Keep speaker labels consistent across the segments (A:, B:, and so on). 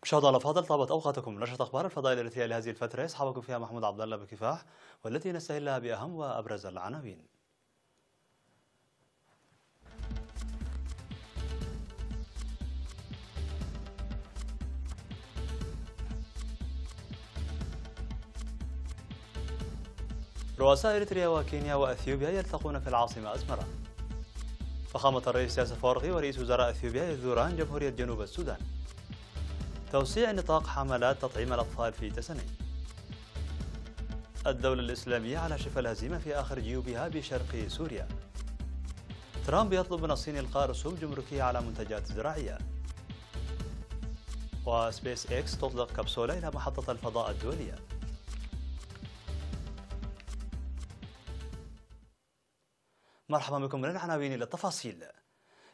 A: مشاهدينا الأفاضل، طابت أوقاتكم نشرة أخبار الفضاء الإريترية لهذه الفترة، يصحبكم فيها محمود عبد الله بكفاح، والتي نستهلها بأهم وأبرز العناوين. رؤساء إريتريا وكينيا وأثيوبيا يلتقون في العاصمة أسمرة. فخامة الرئيس ياسر أفورقي ورئيس وزراء أثيوبيا يزوران جمهورية جنوب السودان. توسيع نطاق حملات تطعيم الأطفال في تسني. الدولة الإسلامية على شفا الهزيمة في آخر جيوبها بشرق سوريا. ترامب يطلب من الصين إلقاء رسوم جمركية على منتجات زراعية. وسبيس إكس تطلق كبسولة إلى محطة الفضاء الدولية. مرحبا بكم من العناوين إلى التفاصيل.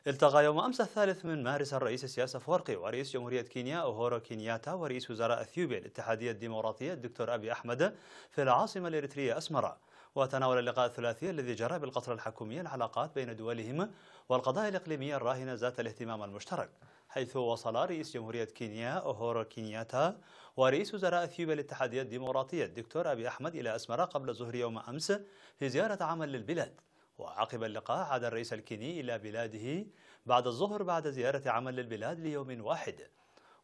A: التقى يوم أمس الثالث من مارس الرئيس سياسة أفورقي ورئيس جمهورية كينيا أوهورو كينياتا ورئيس وزراء أثيوبيا الاتحادية الديمقراطية الدكتور أبي أحمد في العاصمة الإريترية أسمرة. وتناول اللقاء الثلاثي الذي جرى بالقصر الحكومي العلاقات بين دولهم والقضايا الإقليمية الراهنة ذات الاهتمام المشترك، حيث وصل رئيس جمهورية كينيا أوهورو كينياتا ورئيس وزراء أثيوبيا الاتحادية الديمقراطية الدكتور أبي أحمد إلى أسمرة قبل ظهر يوم أمس في زيارة عمل للبلاد. وعقب اللقاء عاد الرئيس الكيني إلى بلاده بعد الظهر بعد زيارة عمل للبلاد ليوم واحد.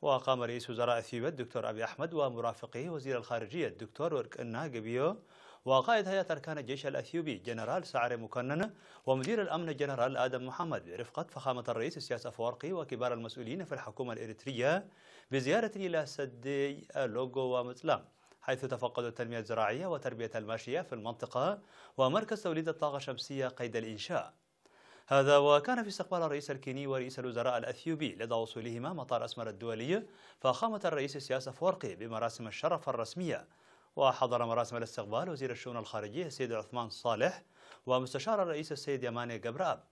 A: وقام رئيس وزراء أثيوبيا الدكتور أبي أحمد ومرافقه وزير الخارجية الدكتور وركنا جبيو وقائد هيئة أركان الجيش الأثيوبي جنرال سعر مكنن ومدير الأمن الجنرال آدم محمد برفقة فخامة الرئيس سياسة أفورقي وكبار المسؤولين في الحكومة الإريترية بزيارة إلى سدي لوغو ومتلام، حيث تفقدوا التنمية الزراعية وتربية الماشية في المنطقة ومركز توليد الطاقة الشمسية قيد الإنشاء. هذا وكان في استقبال الرئيس الكيني ورئيس الوزراء الأثيوبي لدى وصولهما مطار أسمر الدولي فخامة الرئيس سياسة أفورقي بمراسم الشرف الرسمية. وحضر مراسم الاستقبال وزير الشؤون الخارجية السيد عثمان صالح ومستشار الرئيس السيد يماني جبراب.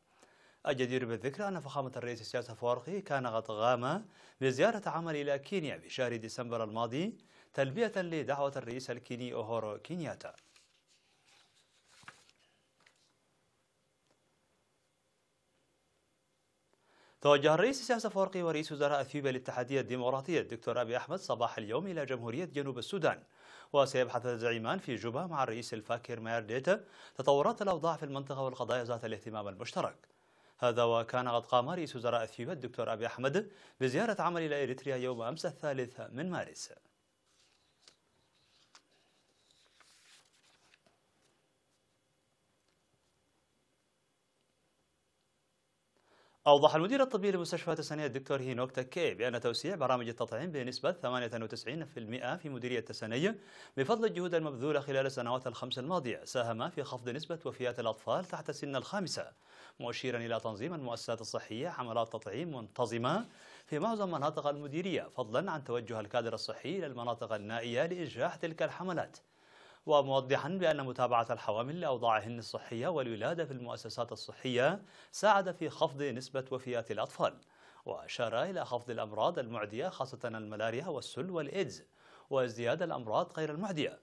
A: الجدير بالذكر أن فخامة الرئيس سياسة أفورقي كان قد قام بزيارة عمل إلى كينيا بشهر ديسمبر الماضي تلبية لدعوة الرئيس الكيني أوهورو كينياتا. توجه الرئيس سياسة أفورقي ورئيس وزراء أثيوبيا الاتحادية الديمقراطية الدكتور أبي أحمد صباح اليوم إلى جمهورية جنوب السودان، وسيبحث الزعيمان في جوبا مع الرئيس الفاكر مايرديت تطورات الأوضاع في المنطقة والقضايا ذات الاهتمام المشترك. هذا وكان قد قام رئيس وزراء أثيوبيا الدكتور أبي أحمد بزيارة عمل إلى إريتريا يوم أمس الثالث من مارس. أوضح المدير الطبي لمستشفى تسنية الدكتور هينوك تكي بأن توسيع برامج التطعيم بنسبة 98% في مديرية تسنية بفضل الجهود المبذولة خلال السنوات الخمس الماضية ساهم في خفض نسبة وفيات الأطفال تحت سن الخامسة، مشيرا إلى تنظيم المؤسسات الصحية حملات تطعيم منتظمة في معظم مناطق المديرية، فضلا عن توجه الكادر الصحي إلى المناطق النائية لإنجاح تلك الحملات. وموضحا بأن متابعة الحوامل لأوضاعهن الصحية والولادة في المؤسسات الصحية ساعد في خفض نسبة وفيات الأطفال، وأشار إلى خفض الأمراض المعدية خاصة الملاريا والسل والإيدز وازدياد الأمراض غير المعدية.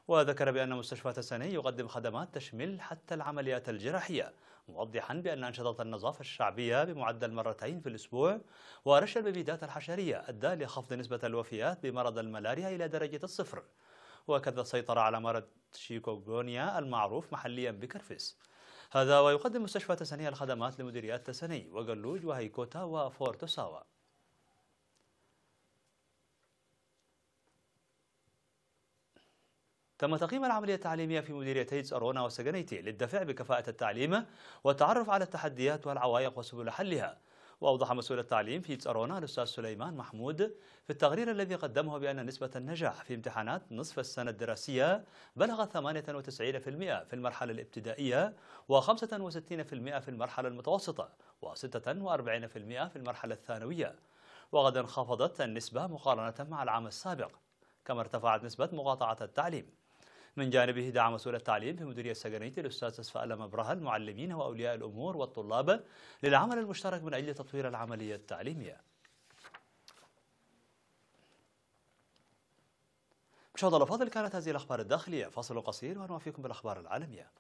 A: وذكر بأن مستشفى تسني يقدم خدمات تشمل حتى العمليات الجراحية، موضحا بأن أنشطة النظافة الشعبية بمعدل مرتين في الأسبوع ورش المبيدات الحشرية أدى لخفض نسبة الوفيات بمرض الملاريا إلى درجة الصفر، وكذا السيطرة على مرض شيكوغونيا المعروف محليا بكرفس. هذا ويقدم مستشفى تسنية الخدمات لمديريات تسني وقلوج وهيكوتا وفورتو ساوا. تم تقييم العملية التعليمية في مديريتي تسارونا وسجنيتي للدفع بكفاءة التعليم والتعرف على التحديات والعوائق وسبل حلها. وأوضح مسؤول التعليم في تسارونا الأستاذ سليمان محمود في التقرير الذي قدمه بأن نسبة النجاح في امتحانات نصف السنة الدراسية بلغت 98% في المرحلة الابتدائية و65% في المرحلة المتوسطة و46% في المرحلة الثانوية. وقد انخفضت النسبة مقارنة مع العام السابق، كما ارتفعت نسبة مقاطعة التعليم. من جانبه دعا مسؤول التعليم في مديرية السجنيتي الأستاذ اسفاء مبرهة المعلمين وأولياء الأمور والطلاب للعمل المشترك من أجل تطوير العملية التعليمية. مشاهدينا الأفاضل، كانت هذه الأخبار الداخلية. فاصل قصير ونوافيكم بالأخبار العالمية.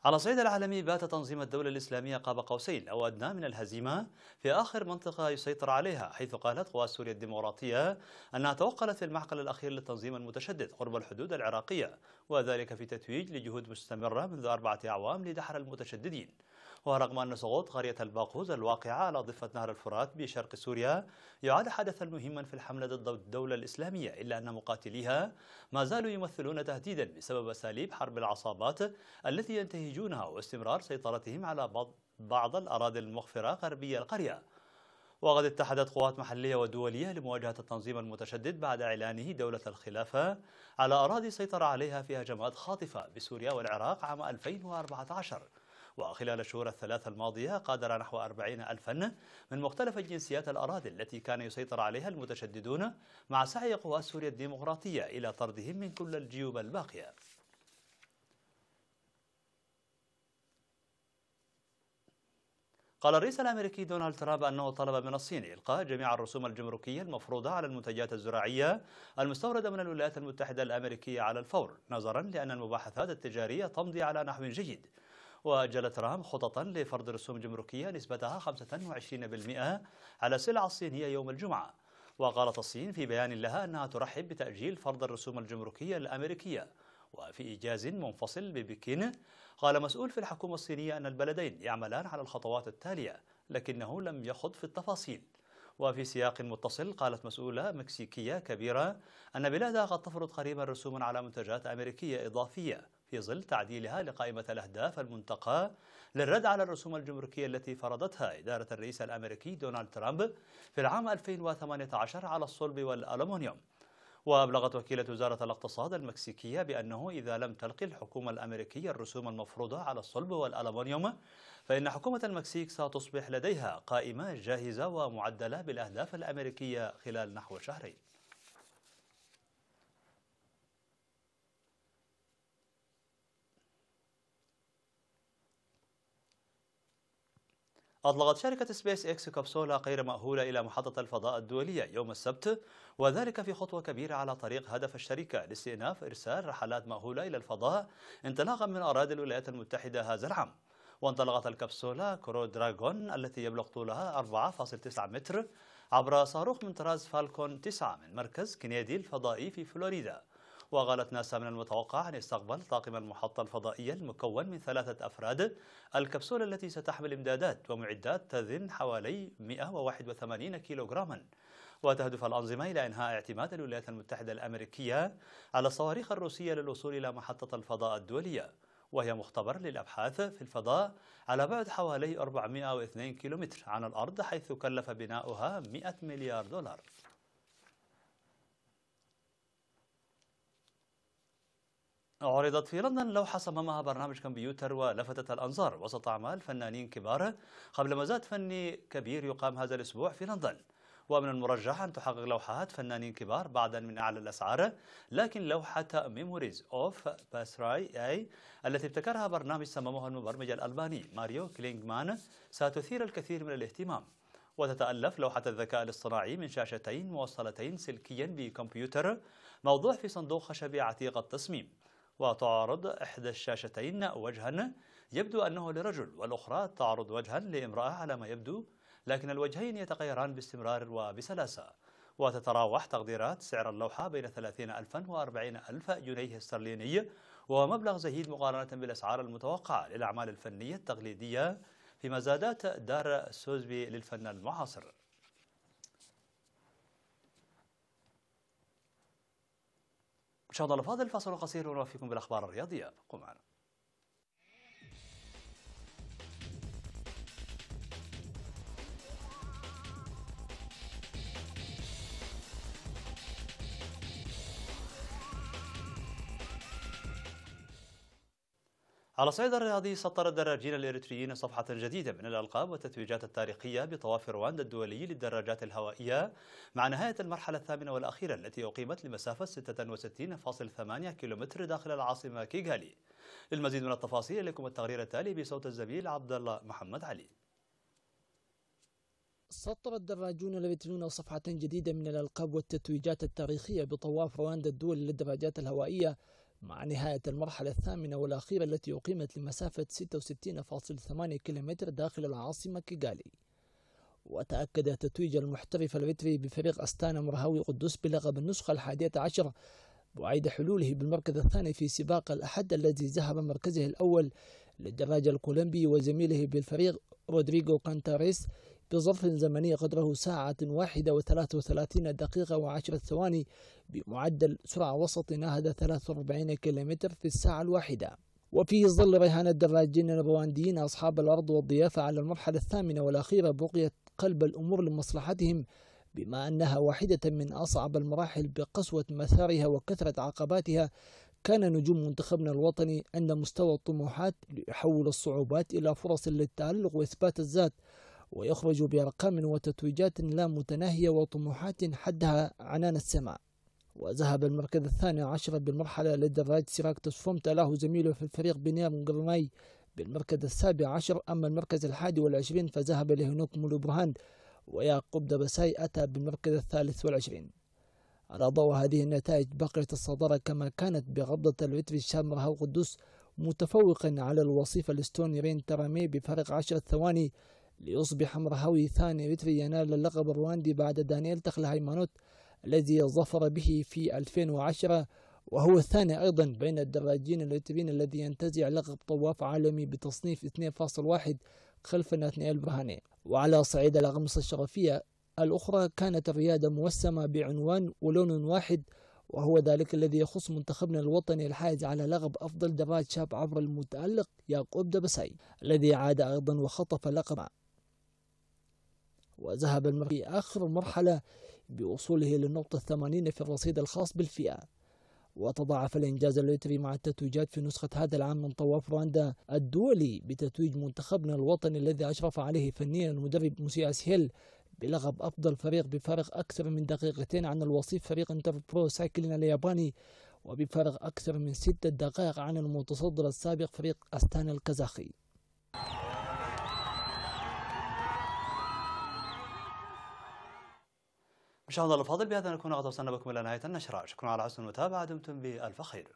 A: على الصعيد العالمي بات تنظيم الدولة الإسلامية قاب قوسين أو أدنى من الهزيمة في آخر منطقة يسيطر عليها، حيث قالت قوات سوريا الديمقراطية أنها توقلت في المعقل الأخير للتنظيم المتشدد قرب الحدود العراقية، وذلك في تتويج لجهود مستمرة منذ 4 أعوام لدحر المتشددين. ورغم أن سقوط قرية الباقوز الواقعة على ضفة نهر الفرات بشرق سوريا يعد حدثا مهما في الحملة ضد الدولة الإسلامية، إلا أن مقاتليها ما زالوا يمثلون تهديدا بسبب أساليب حرب العصابات التي ينتهجونها واستمرار سيطرتهم على بعض الأراضي المغفرة غربي القرية. وقد اتحدت قوات محلية ودولية لمواجهة التنظيم المتشدد بعد إعلانه دولة الخلافة على أراضي سيطر عليها في هجمات خاطفة بسوريا والعراق عام 2014. وخلال الشهور الثلاثة الماضية قادر نحو 40 ألفا من مختلف الجنسيات الأراضي التي كان يسيطر عليها المتشددون، مع سعي قوات سوريا الديمقراطية إلى طردهم من كل الجيوب الباقية. قال الرئيس الأمريكي دونالد ترامب أنه طلب من الصين إلقاء جميع الرسوم الجمركية المفروضة على المنتجات الزراعية المستوردة من الولايات المتحدة الأمريكية على الفور، نظرا لأن المباحثات التجارية تمضي على نحو جيد. وأجل ترامب خططا لفرض رسوم جمركية نسبتها 25% على السلع الصينية يوم الجمعة. وقالت الصين في بيان لها أنها ترحب بتأجيل فرض الرسوم الجمركية الأمريكية. وفي إيجاز منفصل ببكين قال مسؤول في الحكومة الصينية أن البلدين يعملان على الخطوات التالية، لكنه لم يخض في التفاصيل. وفي سياق متصل قالت مسؤولة مكسيكية كبيرة أن بلادها قد تفرض قريبا رسوما على منتجات أمريكية إضافية في ظل تعديلها لقائمة الأهداف المنتقى للرد على الرسوم الجمركية التي فرضتها إدارة الرئيس الأمريكي دونالد ترامب في العام 2018 على الصلب والألومنيوم. وأبلغت وكيلة وزارة الاقتصاد المكسيكية بأنه إذا لم تلقي الحكومة الأمريكية الرسوم المفروضة على الصلب والألمنيوم، فإن حكومة المكسيك ستصبح لديها قائمة جاهزة ومعدلة بالأهداف الأمريكية خلال نحو شهرين. أطلقت شركة سبيس إكس كبسولة غير مأهولة إلى محطة الفضاء الدولية يوم السبت، وذلك في خطوة كبيرة على طريق هدف الشركة لاستئناف إرسال رحلات مأهولة إلى الفضاء انطلاقا من أراضي الولايات المتحدة هذا العام. وانطلقت الكبسولة كرو دراغون التي يبلغ طولها 4.9 متر عبر صاروخ من طراز فالكون 9 من مركز كينيدي الفضائي في فلوريدا. وقالت ناسا من المتوقع أن يستقبل طاقم المحطة الفضائية المكون من 3 أفراد الكبسولة التي ستحمل إمدادات ومعدات تزن حوالي 181 كيلوغراما. وتهدف الأنظمة إلى إنهاء اعتماد الولايات المتحدة الأمريكية على الصواريخ الروسية للوصول إلى محطة الفضاء الدولية، وهي مختبر للأبحاث في الفضاء على بعد حوالي 402 كيلومتر عن الأرض، حيث كلف بناؤها 100 مليار دولار. عرضت في لندن لوحة صممها برنامج كمبيوتر ولفتت الأنظار وسط أعمال فنانين كبار قبل مزاد فني كبير يقام هذا الأسبوع في لندن. ومن المرجح أن تحقق لوحات فنانين كبار بعضا من أعلى الأسعار، لكن لوحة ميموريز أوف باسراي أي التي ابتكرها برنامج صممه المبرمج الألباني ماريو كلينغمان ستثير الكثير من الاهتمام. وتتألف لوحة الذكاء الاصطناعي من شاشتين موصلتين سلكيا بكمبيوتر موضوع في صندوق خشبي عتيق التصميم. وتعرض إحدى الشاشتين وجها يبدو أنه لرجل، والأخرى تعرض وجها لامرأة على ما يبدو، لكن الوجهين يتغيران باستمرار وبسلاسة. وتتراوح تقديرات سعر اللوحة بين 30,000 و40,000 جنيه استرليني، ومبلغ زهيد مقارنة بالأسعار المتوقعة للأعمال الفنية التقليدية في مزادات دار سوزبي للفن المعاصر. مشاهدينا الأفاضل، فاصل قصير ونوافيكم بالأخبار الرياضية، بقوا معنا. على الصعيد الرياضي، سطر الدراجين الإريتريين صفحة جديدة من الألقاب والتتويجات التاريخية بطواف رواندا الدولي للدراجات الهوائية مع نهاية المرحلة الثامنة والأخيرة التي أقيمت لمسافة 66.8 كيلومتر داخل العاصمة كيغالي. للمزيد من التفاصيل لكم التقرير التالي بصوت الزميل عبد الله محمد علي.
B: سطر الدراجون الإريتريون صفحة جديدة من الألقاب والتتويجات التاريخية بطواف رواندا الدولي للدراجات الهوائية مع نهاية المرحلة الثامنة والأخيرة التي أقيمت لمسافة 66.8 كيلومتر داخل العاصمة كيغالي. وتأكد تتويج المحترف الإريتري بفريق أستانا مرهاوي قدس بلقب النسخة 11 بعد حلوله بالمركز الثاني في سباق الأحد الذي ذهب مركزه الأول للدراجة الكولومبي وزميله بالفريق رودريغو كانتاريس بظرف زمني قدره ساعة 1:33 دقيقة و10 ثواني بمعدل سرعة وسط ناهز 43 كيلومتر في الساعة الواحدة. وفي ظل رهان الدراجين الروانديين أصحاب الأرض والضيافة على المرحلة الثامنة والأخيرة بقيت قلب الأمور لمصلحتهم، بما أنها واحدة من أصعب المراحل بقسوة مسارها وكثرة عقباتها. كان نجوم منتخبنا الوطني عند مستوى الطموحات ليحول الصعوبات إلى فرص للتألق وإثبات الذات، ويخرج بأرقام وتتويجات لا متناهية وطموحات حدها عنان السماء. وذهب المركز الثاني عشر بالمرحلة للدراج سيراك تصفوم تلاه زميله في الفريق بنيام قرناي بالمركز السابع عشر. أما المركز 21 فذهب لهنوك مولو برهان، ويعقوب دبساي أتى بالمركز 23. على ضوء هذه النتائج بقيت الصدارة كما كانت بغضة الإريتري الشاب مرهاو قدوس متفوقا على الوصيف الاستوني رين ترامي بفارق 10 ثواني، ليصبح مرهاوي ثاني إريتري ينال اللقب الرواندي بعد دانييل تخل هيمانوت الذي ظفر به في 2010، وهو الثاني أيضا بين الدراجين الإريتريين الذي ينتزع لقب طواف عالمي بتصنيف 2.1 خلف ناتنييل برهاني. وعلى صعيد الأغمصة الشرفية الأخرى كانت الرياضة موسمة بعنوان ولون واحد، وهو ذلك الذي يخص منتخبنا الوطني الحائز على لقب أفضل دراج شاب عبر المتألق يعقوب دبساي الذي عاد أيضا وخطف لقب. وذهب المركي آخر مرحلة بوصوله للنقطة 80 في الرصيد الخاص بالفئة. وتضاعف الإنجاز الإريتري مع التتويجات في نسخة هذا العام من طواف رواندا الدولي بتتويج منتخبنا الوطني الذي أشرف عليه فنيا المدرب موسياس هيل بلقب أفضل فريق بفارق أكثر من دقيقتين عن الوصيف فريق انتر برو سايكلين الياباني، وبفارق أكثر من 6 دقائق عن المتصدر السابق فريق أستانا الكازاخي.
A: مشاهدينا الأفاضل، بهذا نكون قد وصلنا بكم إلى نهاية النشرة. شكرا على حسن المتابعة، دمتم بألف خير.